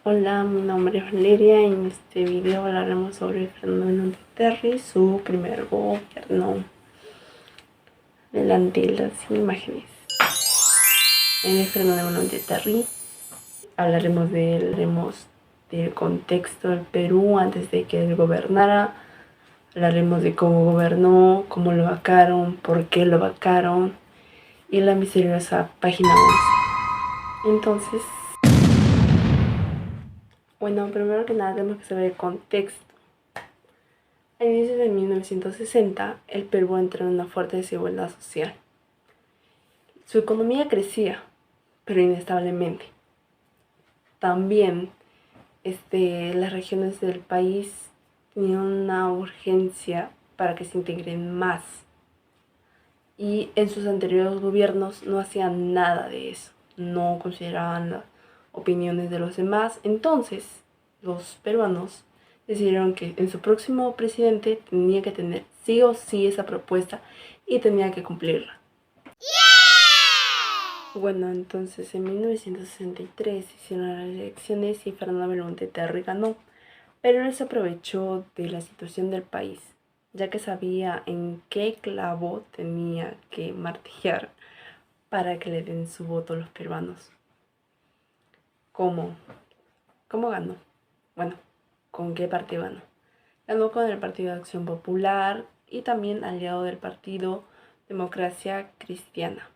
Hola, mi nombre es Valeria y en este video hablaremos sobre Fernando Terry, su primer gobierno. Delante de las imágenes. En el Fernando Terry hablaremos del contexto del Perú antes de que él gobernara. Hablaremos de cómo gobernó, cómo lo vacaron, por qué lo vacaron y la misteriosa página 11. Entonces, bueno, primero que nada tenemos que saber el contexto. A inicios de 1960, el Perú entró en una fuerte desigualdad social. Su economía crecía, pero inestablemente. También las regiones del país tenían una urgencia para que se integren más. Y en sus anteriores gobiernos no hacían nada de eso. No consideraban las opiniones de los demás. Entonces, los peruanos decidieron que en su próximo presidente tenía que tener sí o sí esa propuesta y tenía que cumplirla. Bueno, entonces en 1963 hicieron las elecciones y Fernando Belaúnde Terry ganó, pero él se aprovechó de la situación del país, ya que sabía en qué clavo tenía que martillar para que le den su voto a los peruanos. ¿Cómo? ¿Cómo ganó? Bueno, ¿con qué partido ganó? Ganó con el Partido de Acción Popular y también aliado del Partido Democracia Cristiana.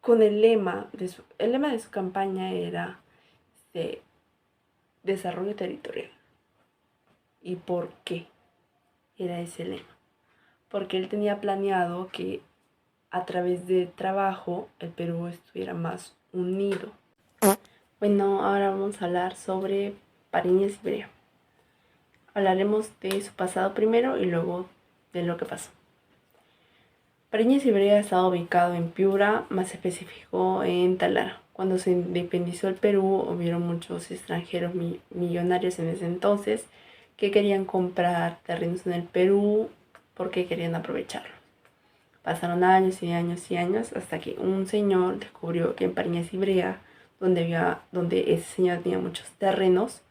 Con el lema de su campaña era de desarrollo territorial. ¿Y por qué era ese lema? Porque él tenía planeado que a través de trabajo el Perú estuviera más unido. Bueno, ahora vamos a hablar sobre Pariñas Ibrea. Hablaremos de su pasado primero y luego de lo que pasó. Pariñas Ibrea estaba ubicado en Piura, más específico en Talara. Cuando se independizó el Perú, hubieron muchos extranjeros millonarios en ese entonces que querían comprar terrenos en el Perú porque querían aprovecharlo. Pasaron años y años y años hasta que un señor descubrió que en Pariñas Ibrea, donde ese señor tenía muchos terrenos,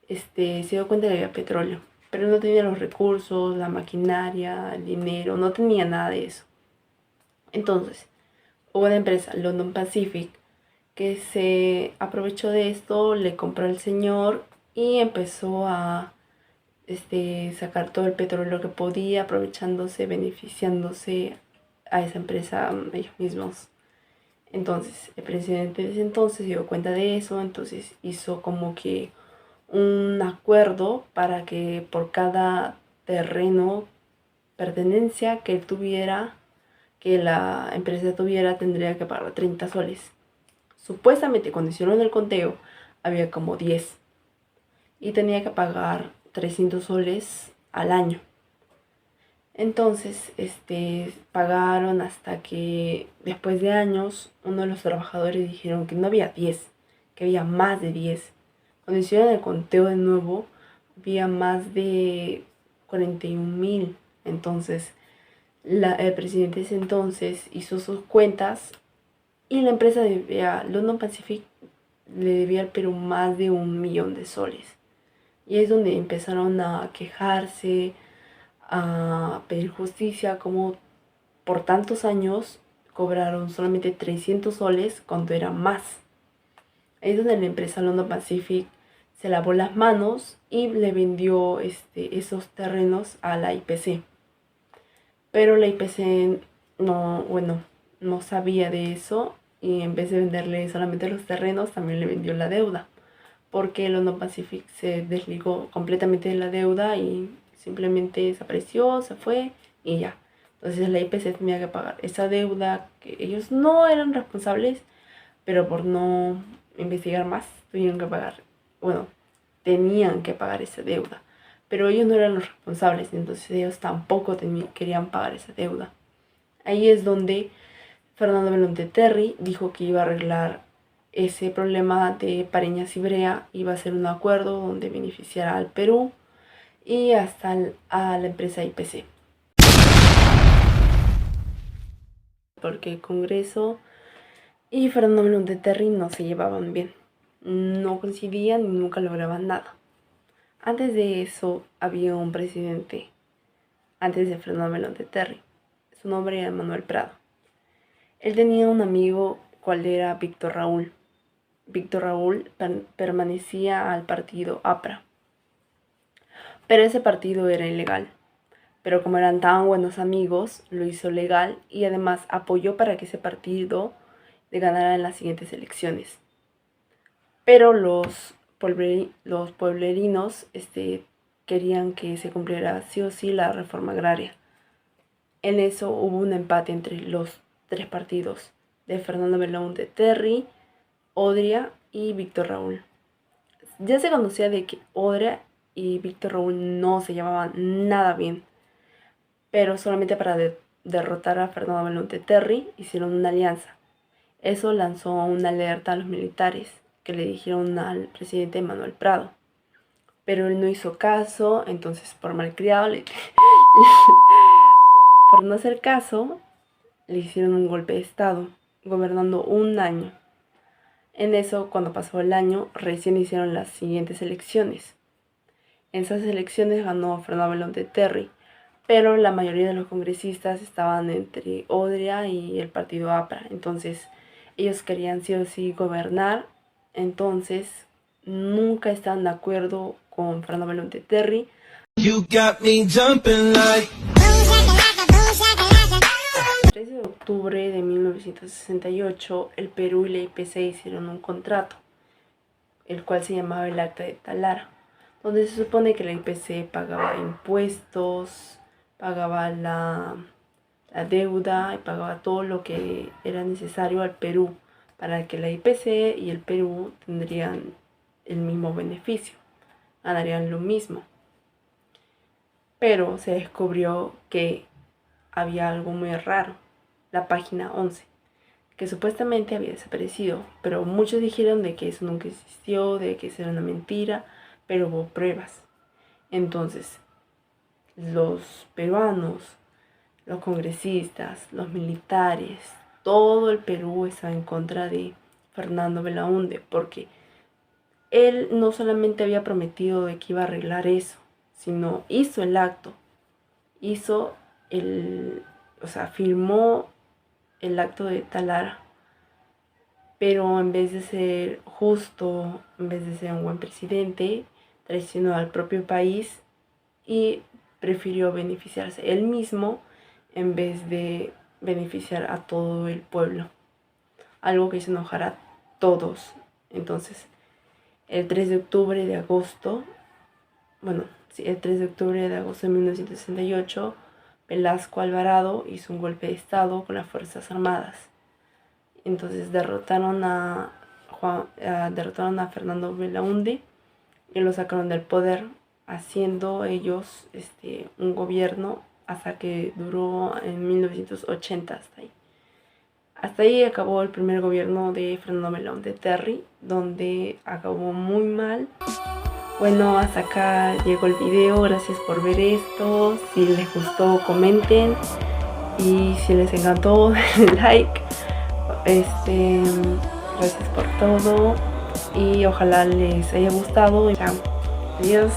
se dio cuenta que había petróleo, pero no tenía los recursos, la maquinaria, el dinero, no tenía nada de eso. Entonces, hubo una empresa, London Pacific, que se aprovechó de esto, le compró al señor y empezó a sacar todo el petróleo que podía, aprovechándose, beneficiándose a esa empresa ellos mismos. Entonces, el presidente de ese entonces se dio cuenta de eso, entonces hizo como que un acuerdo para que por cada terreno, pertenencia que él tuviera, que la empresa tuviera, tendría que pagar 30 soles. Supuestamente cuando hicieron el conteo había como 10 y tenía que pagar 300 soles al año. Entonces, pagaron hasta que después de años uno de los trabajadores dijeron que no había 10, que había más de 10. Cuando hicieron el conteo de nuevo, había más de 41,000. Entonces, el presidente de ese entonces hizo sus cuentas y la empresa London Pacific le debía al Perú más de 1,000,000 de soles. Y es donde empezaron a quejarse, a pedir justicia, como por tantos años cobraron solamente 300 soles cuando era más. Ahí es donde la empresa London Pacific se lavó las manos y le vendió esos terrenos a la IPC. Pero la IPC no sabía de eso y en vez de venderle solamente los terrenos, también le vendió la deuda. Porque London Pacific se desligó completamente de la deuda y simplemente desapareció, se fue y ya. Entonces la IPC tenía que pagar esa deuda que ellos no eran responsables, pero por no investigar más tenían que pagar esa deuda. Pero ellos no eran los responsables, entonces ellos tampoco querían pagar esa deuda. Ahí es donde Fernando Belaúnde Terry dijo que iba a arreglar ese problema de Pariñas Ibrea, iba a hacer un acuerdo donde beneficiara al Perú y hasta a la empresa IPC. Porque el Congreso y Fernando Belaúnde Terry no se llevaban bien. no coincidían y nunca lograban nada. Antes de eso había un presidente, antes de Fernando Belaúnde Terry. Su nombre era Manuel Prado. Él tenía un amigo, cual era Víctor Raúl. Víctor Raúl permanecía al partido APRA. Pero ese partido era ilegal. Pero como eran tan buenos amigos, lo hizo legal y además apoyó para que ese partido ganara en las siguientes elecciones. Pero los pueblerinos querían que se cumpliera sí o sí la reforma agraria. En eso hubo un empate entre los tres partidos de Fernando Belaúnde Terry, Odria y Víctor Raúl. Ya se conocía de que Odria y Víctor Raúl no se llevaban nada bien, pero solamente para derrotar a Fernando Belaúnde Terry hicieron una alianza. Eso lanzó una alerta a los militares que le dijeron al presidente Manuel Prado, pero él no hizo caso. Entonces por malcriado por no hacer caso le hicieron un golpe de estado, gobernando un año. En eso, cuando pasó el año, recién hicieron las siguientes elecciones. En esas elecciones ganó Fernando Belaúnde Terry, pero la mayoría de los congresistas estaban entre Odria y el partido APRA. Entonces ellos querían sí o sí gobernar. Entonces nunca estaban de acuerdo con Fernando Belaúnde Terry. You got me jumping like... El 13 de octubre de 1968, el Perú y la IPC hicieron un contrato, el cual se llamaba el Acta de Talara, donde se supone que la IPC pagaba impuestos, pagaba la deuda y pagaba todo lo que era necesario al Perú para que la IPC y el Perú tendrían el mismo beneficio, ganarían lo mismo. Pero se descubrió que había algo muy raro, la página 11, que supuestamente había desaparecido, pero muchos dijeron de que eso nunca existió, de que eso era una mentira, pero hubo pruebas. Entonces, los peruanos, los congresistas, los militares, todo el Perú estaba en contra de Fernando Belaúnde, porque él no solamente había prometido de que iba a arreglar eso, sino hizo el acto, firmó el acto de Talara, pero en vez de ser justo, en vez de ser un buen presidente, traicionó al propio país y prefirió beneficiarse él mismo en vez de beneficiar a todo el pueblo, algo que hizo enojar a todos. Entonces, el 3 de octubre de agosto de 1968, Velasco Alvarado hizo un golpe de estado con las Fuerzas Armadas. Entonces derrotaron a Fernando Belaúnde y lo sacaron del poder, haciendo ellos un gobierno hasta que duró en 1980 hasta ahí. Hasta ahí acabó el primer gobierno de Fernando Belaúnde Terry, donde acabó muy mal. Bueno, hasta acá llegó el video. Gracias por ver esto. Si les gustó, comenten. Y si les encantó, denle like. Gracias por todo. Y ojalá les haya gustado. Chao. Adiós.